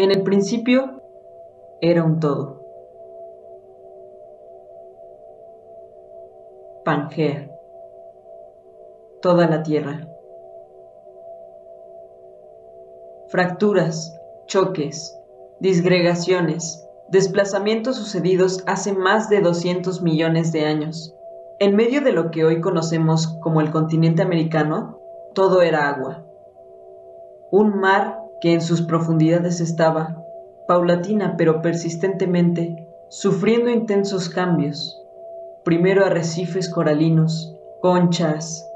En el principio era un todo. Pangea. Toda la tierra. Fracturas, choques, disgregaciones, desplazamientos sucedidos hace más de 200 millones de años. En medio de lo que hoy conocemos como el continente americano, todo era agua. Un mar que en sus profundidades estaba, paulatina pero persistentemente, sufriendo intensos cambios. Primero arrecifes coralinos, conchas,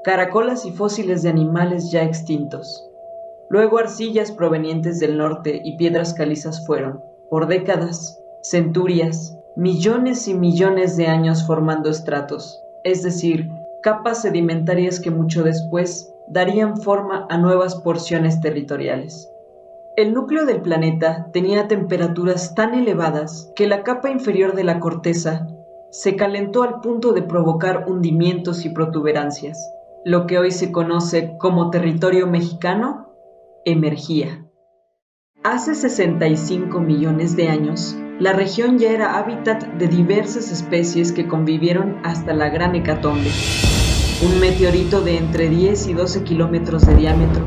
caracolas y fósiles de animales ya extintos. Luego arcillas provenientes del norte y piedras calizas fueron, por décadas, centurias, millones y millones de años formando estratos, es decir, capas sedimentarias que mucho después darían forma a nuevas porciones territoriales. El núcleo del planeta tenía temperaturas tan elevadas que la capa inferior de la corteza se calentó al punto de provocar hundimientos y protuberancias. Lo que hoy se conoce como territorio mexicano emergía. Hace 65 millones de años, la región ya era hábitat de diversas especies que convivieron hasta la gran hecatombe. Un meteorito de entre 10 y 12 kilómetros de diámetro,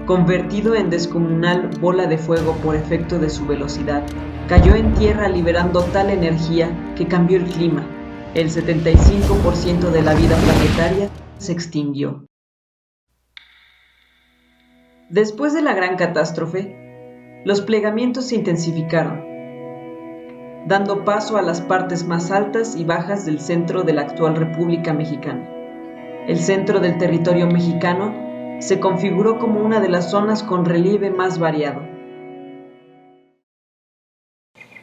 convertido en descomunal bola de fuego por efecto de su velocidad, cayó en tierra liberando tal energía que cambió el clima. El 75% de la vida planetaria se extinguió. Después de la gran catástrofe, los plegamientos se intensificaron, dando paso a las partes más altas y bajas del centro de la actual República Mexicana. El centro del territorio mexicano se configuró como una de las zonas con relieve más variado.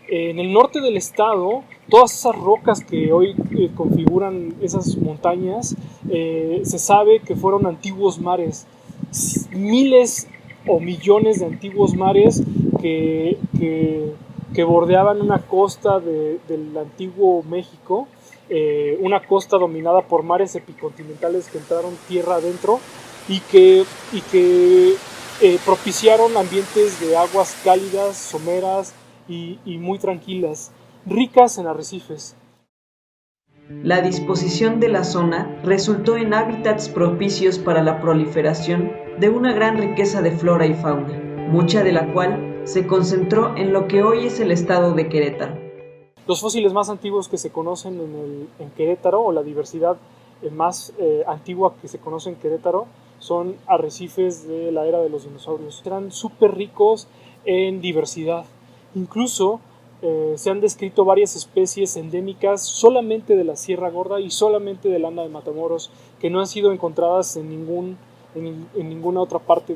En el norte del estado, todas esas rocas que hoy configuran esas montañas, se sabe que fueron antiguos mares, miles o millones de antiguos mares que bordeaban una costa del antiguo México, una costa dominada por mares epicontinentales que entraron tierra adentro y que propiciaron ambientes de aguas cálidas, someras y muy tranquilas, ricas en arrecifes. La disposición de la zona resultó en hábitats propicios para la proliferación de una gran riqueza de flora y fauna, mucha de la cual se concentró en lo que hoy es el estado de Querétaro. Los fósiles más antiguos que se conocen en Querétaro, o la diversidad más antigua que se conoce en Querétaro, son arrecifes de la era de los dinosaurios. Eran súper ricos en diversidad. Incluso se han descrito varias especies endémicas solamente de la Sierra Gorda y solamente del Anda de Matamoros, que no han sido encontradas en ninguna otra parte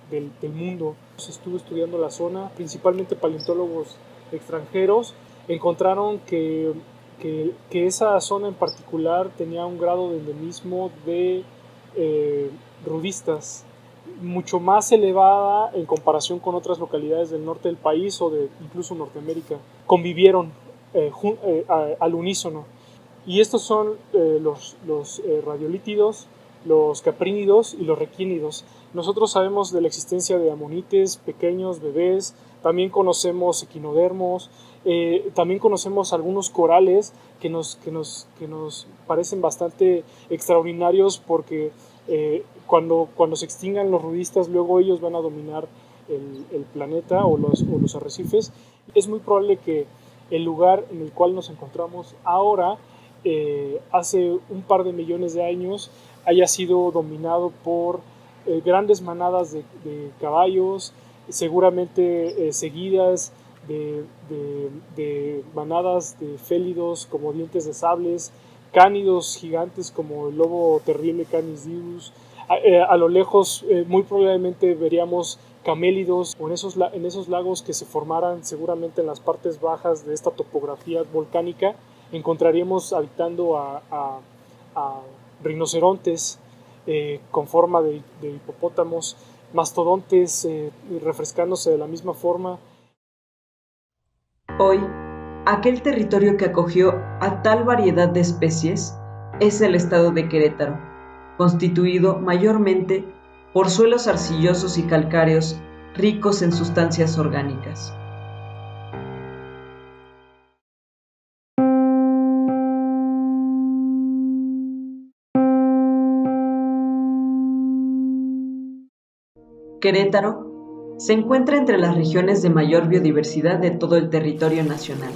del mundo. Estuve estudiando la zona, principalmente paleontólogos extranjeros, encontraron que esa zona en particular tenía un grado de endemismo de rudistas mucho más elevada en comparación con otras localidades del norte del país o de incluso Norteamérica. Convivieron al unísono. Y estos son los radiolítidos, los caprínidos y los requínidos. Nosotros sabemos de la existencia de amonites, pequeños, bebés, también conocemos equinodermos, también conocemos algunos corales que nos parecen bastante extraordinarios porque cuando se extingan los rudistas, luego ellos van a dominar el planeta o los arrecifes. Es muy probable que el lugar en el cual nos encontramos ahora, hace un par de millones de años, haya sido dominado por grandes manadas de caballos, seguramente seguidas de manadas de félidos como dientes de sables, cánidos gigantes como el lobo terrible Canis diurus. A lo lejos muy probablemente veríamos camélidos o en esos lagos que se formaran seguramente en las partes bajas de esta topografía volcánica. Encontraríamos habitando a rinocerontes con forma de hipopótamos, mastodontes refrescándose de la misma forma. Hoy, aquel territorio que acogió a tal variedad de especies es el estado de Querétaro, constituido mayormente por suelos arcillosos y calcáreos ricos en sustancias orgánicas. Querétaro se encuentra entre las regiones de mayor biodiversidad de todo el territorio nacional.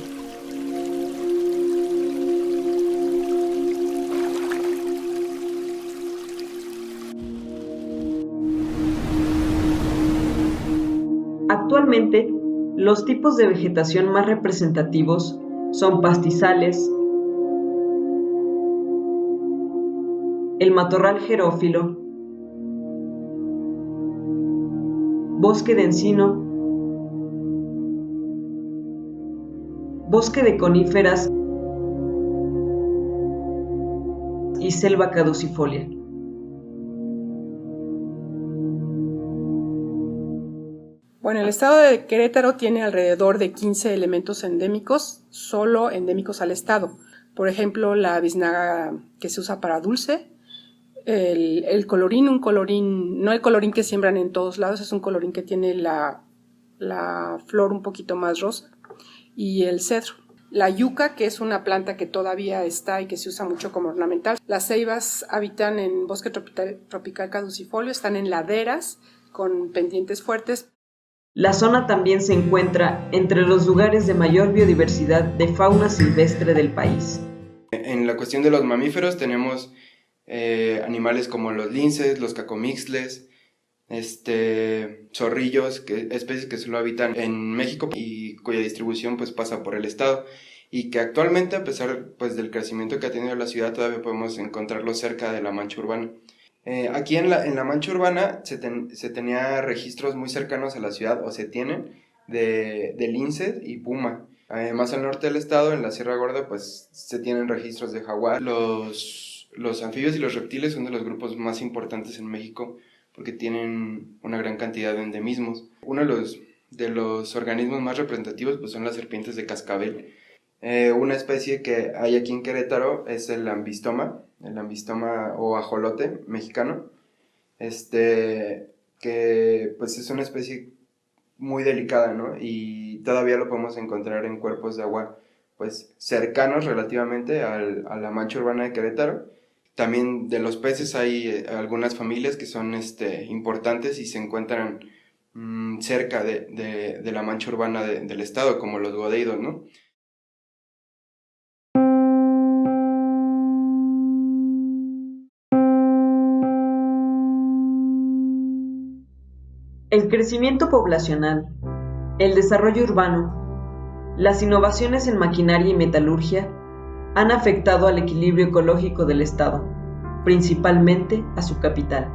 Actualmente, los tipos de vegetación más representativos son pastizales, el matorral xerófilo, bosque de encino, bosque de coníferas y selva caducifolia. Bueno, el estado de Querétaro tiene alrededor de 15 elementos endémicos, solo endémicos al estado. Por ejemplo, la biznaga que se usa para dulce, el colorín, un colorín, no el colorín que siembran en todos lados, es un colorín que tiene la flor un poquito más rosa, y el cedro. La yuca, que es una planta que todavía está y que se usa mucho como ornamental. Las ceibas habitan en bosque tropical caducifolio, están en laderas con pendientes fuertes. La zona también se encuentra entre los lugares de mayor biodiversidad de fauna silvestre del país. En la cuestión de los mamíferos tenemos animales como los linces, los cacomixtles, zorrillos, especies que solo habitan en México y cuya distribución pues pasa por el estado, y que actualmente, a pesar pues del crecimiento que ha tenido la ciudad, todavía podemos encontrarlos cerca de la mancha urbana. Aquí en la mancha urbana se tenía registros muy cercanos a la ciudad, o se tienen, de lince y puma. Más al norte del estado, en la Sierra Gorda, pues se tienen registros de jaguar. Los anfibios y los reptiles son de los grupos más importantes en México porque tienen una gran cantidad de endemismos. Uno de los organismos más representativos pues son las serpientes de cascabel. Una especie que hay aquí en Querétaro es el ambistoma o ajolote mexicano, que pues es una especie muy delicada, ¿no? Y todavía lo podemos encontrar en cuerpos de agua pues cercanos relativamente a la mancha urbana de Querétaro. También de los peces hay algunas familias que son importantes y se encuentran cerca de la mancha urbana del estado, como los godeidos, ¿no? El crecimiento poblacional, el desarrollo urbano, las innovaciones en maquinaria y metalurgia han afectado al equilibrio ecológico del estado, principalmente a su capital.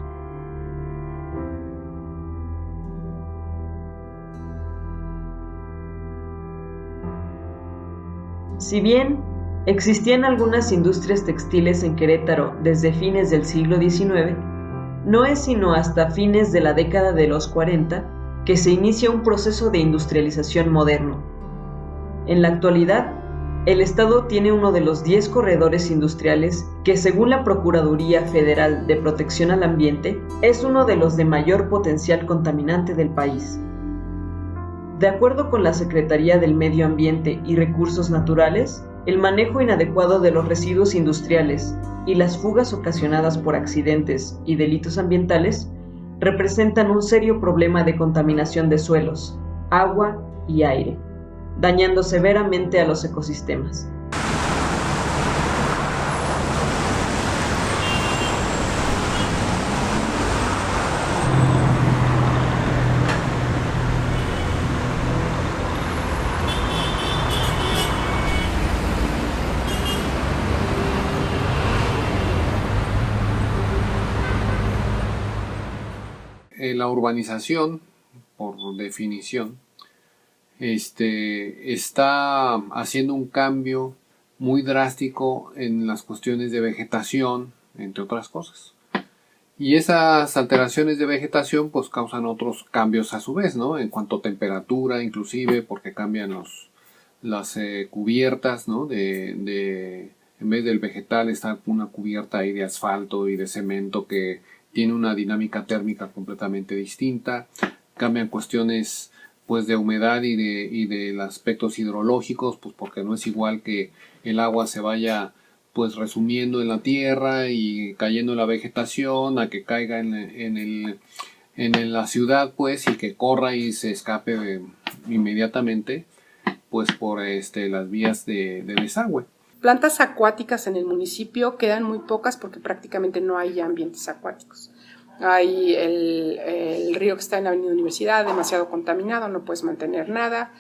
Si bien existían algunas industrias textiles en Querétaro desde fines del siglo XIX, no es sino hasta fines de la década de los 40 que se inicia un proceso de industrialización moderno. En la actualidad, el estado tiene uno de los 10 corredores industriales que, según la Procuraduría Federal de Protección al Ambiente, es uno de los de mayor potencial contaminante del país. De acuerdo con la Secretaría del Medio Ambiente y Recursos Naturales, el manejo inadecuado de los residuos industriales y las fugas ocasionadas por accidentes y delitos ambientales representan un serio problema de contaminación de suelos, agua y aire, dañando severamente a los ecosistemas. La urbanización, por definición, está haciendo un cambio muy drástico en las cuestiones de vegetación, entre otras cosas. Y esas alteraciones de vegetación pues causan otros cambios a su vez, ¿no? En cuanto a temperatura, inclusive, porque cambian las cubiertas, ¿no? En vez del vegetal está una cubierta ahí de asfalto y de cemento que tiene una dinámica térmica completamente distinta. cambian cuestiones pues de humedad y de aspectos hidrológicos, pues porque no es igual que el agua se vaya pues resumiendo en la tierra y cayendo en la vegetación a que caiga en la ciudad, pues, y que corra y se escape inmediatamente pues por las vías de desagüe. Plantas acuáticas en el municipio quedan muy pocas porque prácticamente no hay ambientes acuáticos. Hay el río que está en la Avenida Universidad, demasiado contaminado, no puedes mantener nada.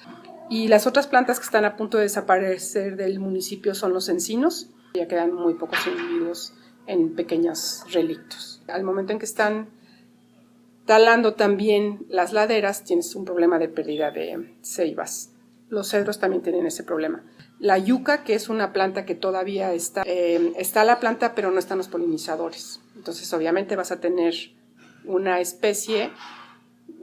Y las otras plantas que están a punto de desaparecer del municipio son los encinos. Ya quedan muy pocos individuos en pequeños relictos. Al momento en que están talando también las laderas, tienes un problema de pérdida de ceibas. Los cedros también tienen ese problema. La yuca, que es una planta que todavía está la planta, pero no están los polinizadores. Entonces, obviamente vas a tener una especie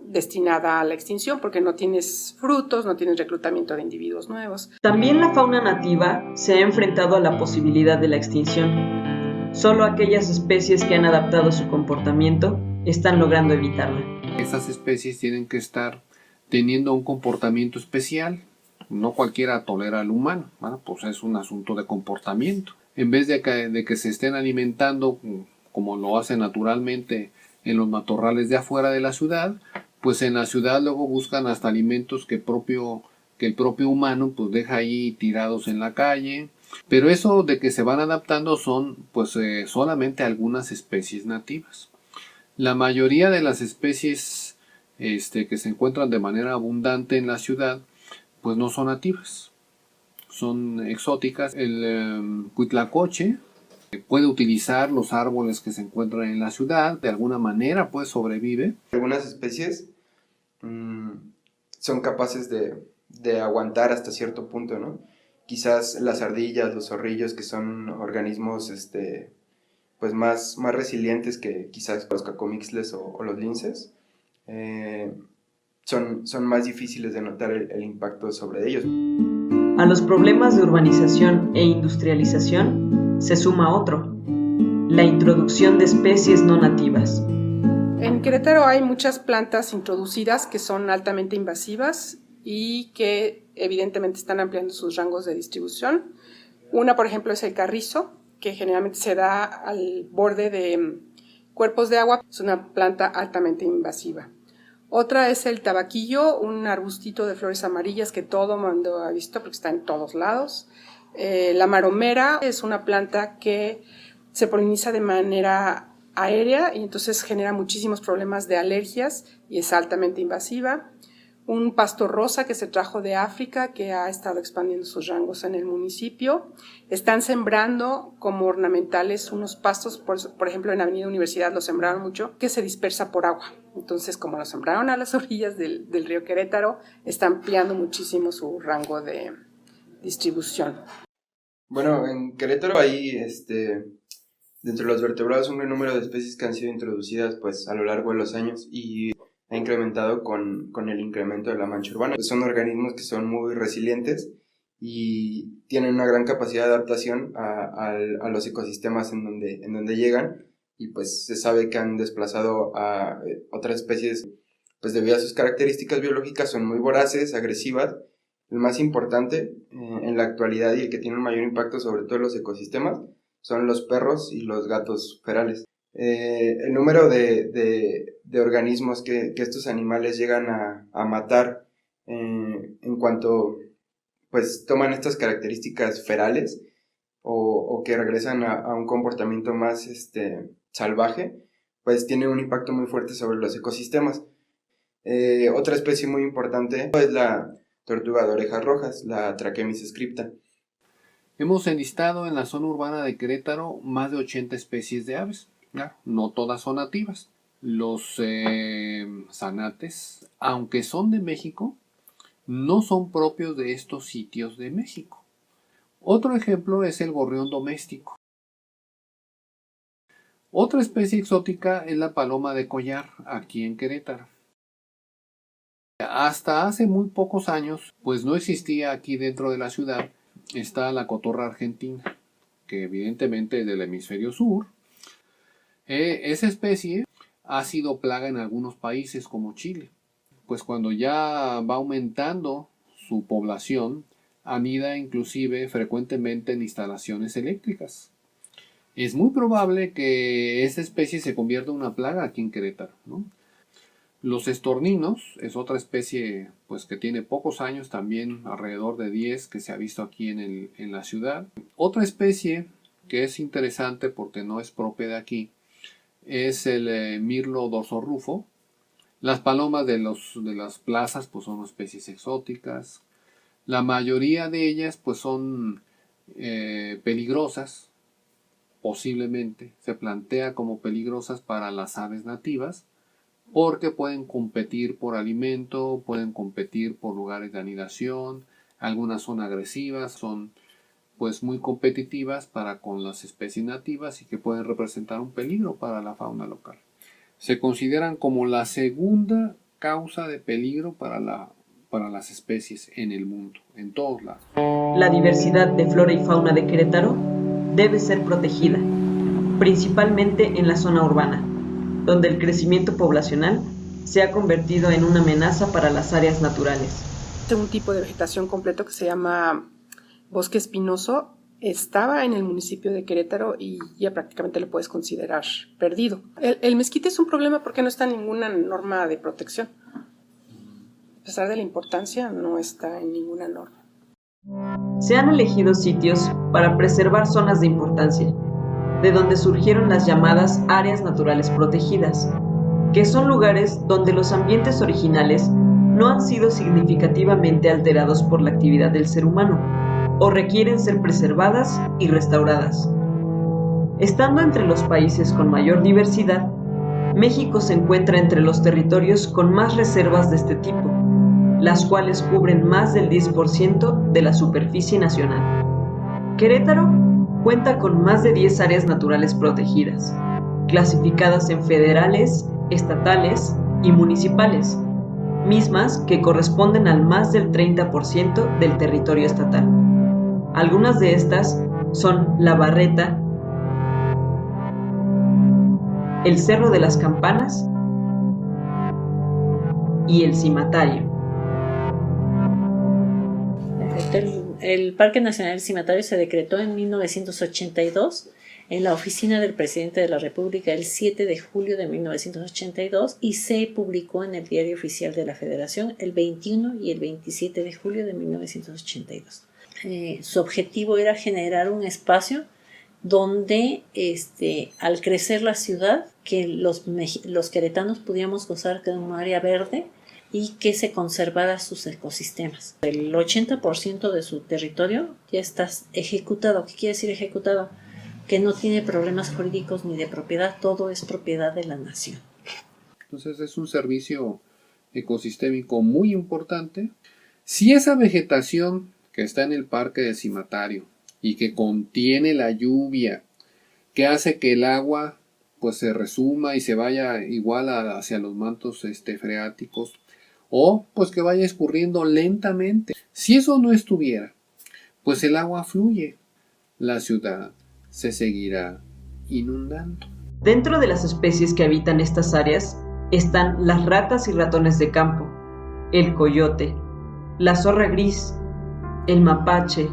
destinada a la extinción porque no tienes frutos, no tienes reclutamiento de individuos nuevos. También la fauna nativa se ha enfrentado a la posibilidad de la extinción. Solo aquellas especies que han adaptado su comportamiento están logrando evitarla. Esas especies tienen que estar teniendo un comportamiento especial. No cualquiera tolera al humano, ¿vale? Pues es un asunto de comportamiento. En vez de que se estén alimentando como lo hacen naturalmente en los matorrales de afuera de la ciudad, pues en la ciudad luego buscan hasta alimentos que el propio humano pues deja ahí tirados en la calle. Pero eso de que se van adaptando son pues solamente algunas especies nativas. La mayoría de las especies que se encuentran de manera abundante en la ciudad pues no son nativas, son exóticas. El huitlacoche puede utilizar los árboles que se encuentran en la ciudad, de alguna manera pues sobrevive. Algunas especies son capaces de aguantar hasta cierto punto, ¿no? Quizás las ardillas, los zorrillos, que son organismos pues más resilientes que quizás los cacomixles o los linces, son más difíciles de notar el impacto sobre ellos. A los problemas de urbanización e industrialización se suma otro: la introducción de especies no nativas. En Querétaro hay muchas plantas introducidas que son altamente invasivas y que evidentemente están ampliando sus rangos de distribución. Una, por ejemplo, es el carrizo, que generalmente se da al borde de cuerpos de agua. Es una planta altamente invasiva. Otra es el tabaquillo, un arbustito de flores amarillas que todo mundo ha visto porque está en todos lados. La maromera es una planta que se poliniza de manera aérea y entonces genera muchísimos problemas de alergias y es altamente invasiva. Un pasto rosa que se trajo de África, que ha estado expandiendo sus rangos en el municipio. Están sembrando como ornamentales unos pastos, por ejemplo en Avenida Universidad lo sembraron mucho, que se dispersa por agua. Entonces, como lo sembraron a las orillas del río Querétaro, está ampliando muchísimo su rango de distribución. Bueno, en Querétaro hay dentro de los vertebrados un gran número de especies que han sido introducidas pues a lo largo de los años y ha incrementado con el incremento de la mancha urbana. Pues son organismos que son muy resilientes y tienen una gran capacidad de adaptación a los ecosistemas en donde llegan, y pues se sabe que han desplazado a otras especies pues debido a sus características biológicas. Son muy voraces, agresivas. El más importante en la actualidad y el que tiene un mayor impacto sobre todos los ecosistemas son los perros y los gatos ferales. El número de organismos que estos animales llegan a matar en cuanto pues toman estas características ferales o que regresan a un comportamiento más salvaje, pues tiene un impacto muy fuerte sobre los ecosistemas. Otra especie muy importante es la tortuga de orejas rojas, la Trachemis scripta. Hemos enlistado en la zona urbana de Querétaro más de 80 especies de aves. Claro, no todas son nativas. Los zanates, aunque son de México, no son propios de estos sitios de México. Otro ejemplo es el gorrión doméstico. Otra especie exótica es la paloma de collar, aquí en Querétaro. Hasta hace muy pocos años, pues no existía aquí dentro de la ciudad, está la cotorra argentina, que evidentemente es del hemisferio sur. Esa especie ha sido plaga en algunos países como Chile. pues cuando ya va aumentando su población, anida inclusive frecuentemente en instalaciones eléctricas. Es muy probable que esta especie se convierta en una plaga aquí en Querétaro, ¿no? Los estorninos es otra especie pues que tiene pocos años, también alrededor de 10 que se ha visto aquí en la ciudad. Otra especie que es interesante porque no es propia de aquí es el mirlo dorsorrufo. Las palomas de las plazas pues son especies exóticas. La mayoría de ellas pues son peligrosas, posiblemente se plantea como peligrosas para las aves nativas, porque pueden competir por alimento, pueden competir por lugares de anidación, algunas son agresivas, son pues muy competitivas para con las especies nativas y que pueden representar un peligro para la fauna local. Se consideran como la segunda causa de peligro para las especies en el mundo, en todos lados. La diversidad de flora y fauna de Querétaro debe ser protegida, principalmente en la zona urbana, donde el crecimiento poblacional se ha convertido en una amenaza para las áreas naturales. Un tipo de vegetación completo que se llama bosque espinoso estaba en el municipio de Querétaro y ya prácticamente lo puedes considerar perdido. El mezquite es un problema porque no está en ninguna norma de protección. A pesar de la importancia, no está en ninguna norma. Se han elegido sitios para preservar zonas de importancia, de donde surgieron las llamadas áreas naturales protegidas, que son lugares donde los ambientes originales no han sido significativamente alterados por la actividad del ser humano, o requieren ser preservadas y restauradas. Estando entre los países con mayor diversidad, México se encuentra entre los territorios con más reservas de este tipo, las cuales cubren más del 10% de la superficie nacional. Querétaro cuenta con más de 10 áreas naturales protegidas, clasificadas en federales, estatales y municipales, mismas que corresponden al más del 30% del territorio estatal. Algunas de estas son La Barreta, el Cerro de las Campanas y el Cimatario. El Parque Nacional del Cimatario se decretó en 1982 en la oficina del presidente de la República el 7 de julio de 1982 y se publicó en el Diario Oficial de la Federación el 21 y el 27 de julio de 1982. Su objetivo era generar un espacio donde al crecer la ciudad, que los queretanos pudiéramos gozar de un área verde y que se conservara sus ecosistemas. El 80% de su territorio ya está ejecutado. ¿Qué quiere decir ejecutado? Que no tiene problemas jurídicos ni de propiedad, todo es propiedad de la nación. Entonces es un servicio ecosistémico muy importante. Si esa vegetación que está en el parque del Cimatario y que contiene la lluvia, que hace que el agua pues se resuma y se vaya igual hacia los mantos freáticos, o pues que vaya escurriendo lentamente. Si eso no estuviera, pues el agua fluye, la ciudad se seguirá inundando. Dentro de las especies que habitan estas áreas están las ratas y ratones de campo, el coyote, la zorra gris, el mapache,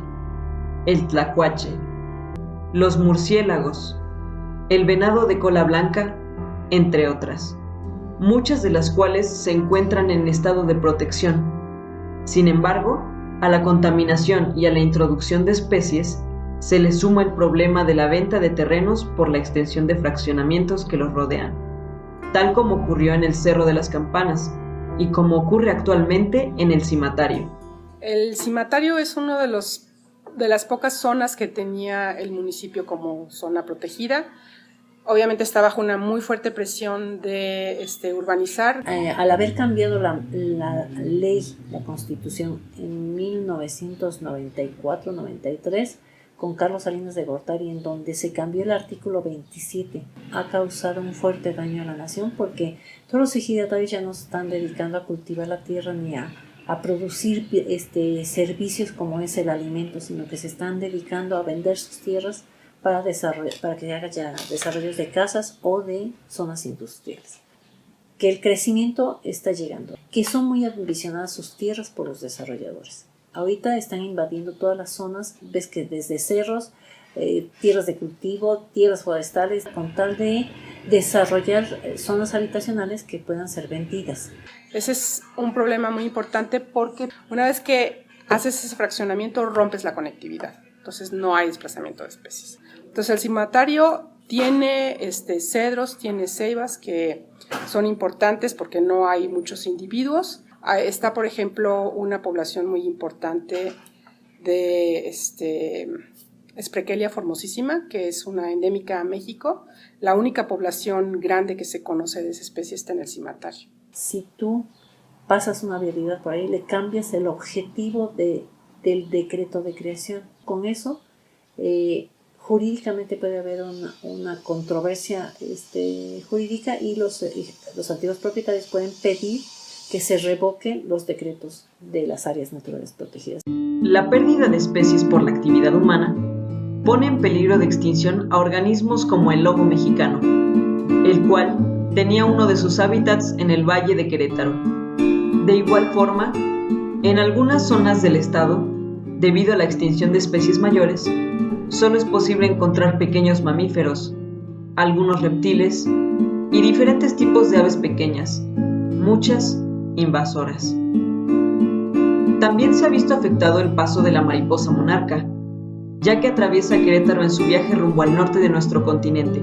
el tlacuache, los murciélagos, el venado de cola blanca, entre otras, muchas de las cuales se encuentran en estado de protección. Sin embargo, a la contaminación y a la introducción de especies se le suma el problema de la venta de terrenos por la extensión de fraccionamientos que los rodean, tal como ocurrió en el Cerro de las Campanas y como ocurre actualmente en el Cimatario. El Cimatario es uno de las pocas zonas que tenía el municipio como zona protegida. Obviamente está bajo una muy fuerte presión de urbanizar. Al haber cambiado la ley, la Constitución en 1994-93, con Carlos Salinas de Gortari, en donde se cambió el artículo 27, ha causado un fuerte daño a la nación porque todos los ejidatarios ya no se están dedicando a cultivar la tierra ni a producir servicios como es el alimento, sino que se están dedicando a vender sus tierras para que haya desarrollos de casas o de zonas industriales. que el crecimiento está llegando, que son muy ambicionadas sus tierras por los desarrolladores. Ahorita están invadiendo todas las zonas, ves que desde cerros, tierras de cultivo, tierras forestales, con tal de desarrollar zonas habitacionales que puedan ser vendidas. Ese es un problema muy importante porque una vez que haces ese fraccionamiento rompes la conectividad, entonces no hay desplazamiento de especies. Entonces el cimatario tiene cedros, tiene ceibas que son importantes porque no hay muchos individuos. Está, por ejemplo, una población muy importante de Sprakelia formosísima, que es una endémica a México. La única población grande que se conoce de esa especie está en el cimatario. Si tú pasas una vialidad por ahí, le cambias el objetivo del decreto de creación. Con eso, jurídicamente puede haber una controversia jurídica y los antiguos propietarios pueden pedir que se revoquen los decretos de las áreas naturales protegidas. La pérdida de especies por la actividad humana pone en peligro de extinción a organismos como el lobo mexicano, el cual tenía uno de sus hábitats en el Valle de Querétaro. De igual forma, en algunas zonas del estado, debido a la extinción de especies mayores, solo es posible encontrar pequeños mamíferos, algunos reptiles y diferentes tipos de aves pequeñas, muchas invasoras. También se ha visto afectado el paso de la mariposa monarca, ya que atraviesa Querétaro en su viaje rumbo al norte de nuestro continente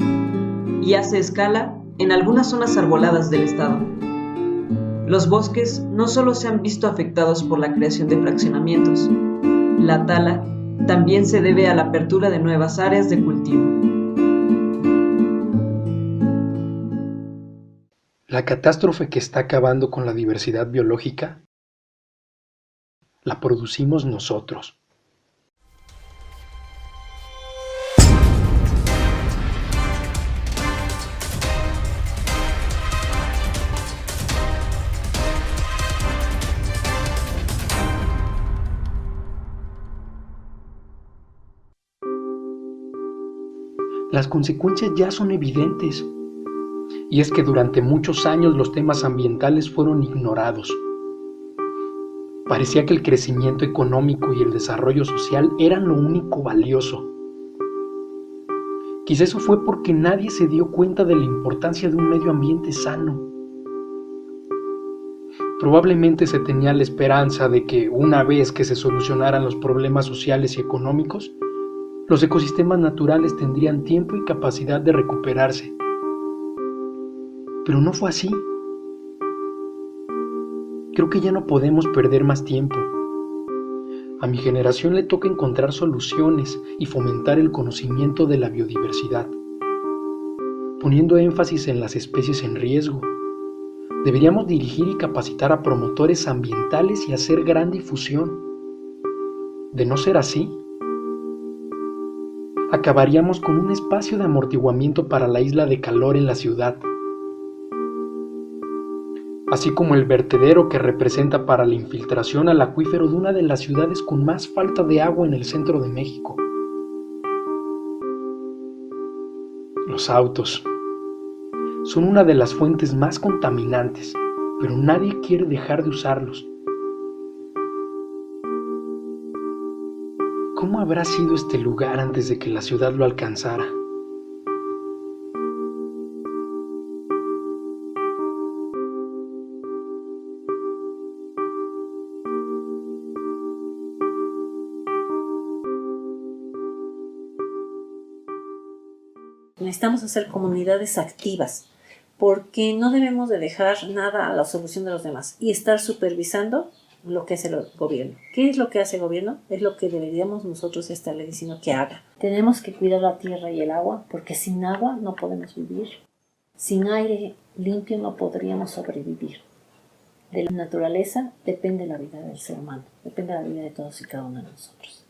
y hace escala en algunas zonas arboladas del estado. Los bosques no solo se han visto afectados por la creación de fraccionamientos, la tala también se debe a la apertura de nuevas áreas de cultivo. La catástrofe que está acabando con la diversidad biológica la producimos nosotros. Las consecuencias ya son evidentes, y es que durante muchos años los temas ambientales fueron ignorados. Parecía que el crecimiento económico y el desarrollo social eran lo único valioso. Quizá eso fue porque nadie se dio cuenta de la importancia de un medio ambiente sano. Probablemente se tenía la esperanza de que una vez que se solucionaran los problemas sociales y económicos, los ecosistemas naturales tendrían tiempo y capacidad de recuperarse. Pero no fue así. Creo que ya no podemos perder más tiempo. A mi generación le toca encontrar soluciones y fomentar el conocimiento de la biodiversidad, poniendo énfasis en las especies en riesgo. Deberíamos dirigir y capacitar a promotores ambientales y hacer gran difusión. De no ser así, acabaríamos con un espacio de amortiguamiento para la isla de calor en la ciudad, así como el vertedero que representa para la infiltración al acuífero de una de las ciudades con más falta de agua en el centro de México. Los autos son una de las fuentes más contaminantes, pero nadie quiere dejar de usarlos. ¿Cómo habrá sido este lugar antes de que la ciudad lo alcanzara? Necesitamos hacer comunidades activas, porque no debemos de dejar nada a la solución de los demás y estar supervisando lo que hace el gobierno. ¿Qué es lo que hace el gobierno? Es lo que deberíamos nosotros estarle diciendo que haga. Tenemos que cuidar la tierra y el agua, porque sin agua no podemos vivir. Sin aire limpio no podríamos sobrevivir. De la naturaleza depende la vida del ser humano, depende la vida de todos y cada uno de nosotros.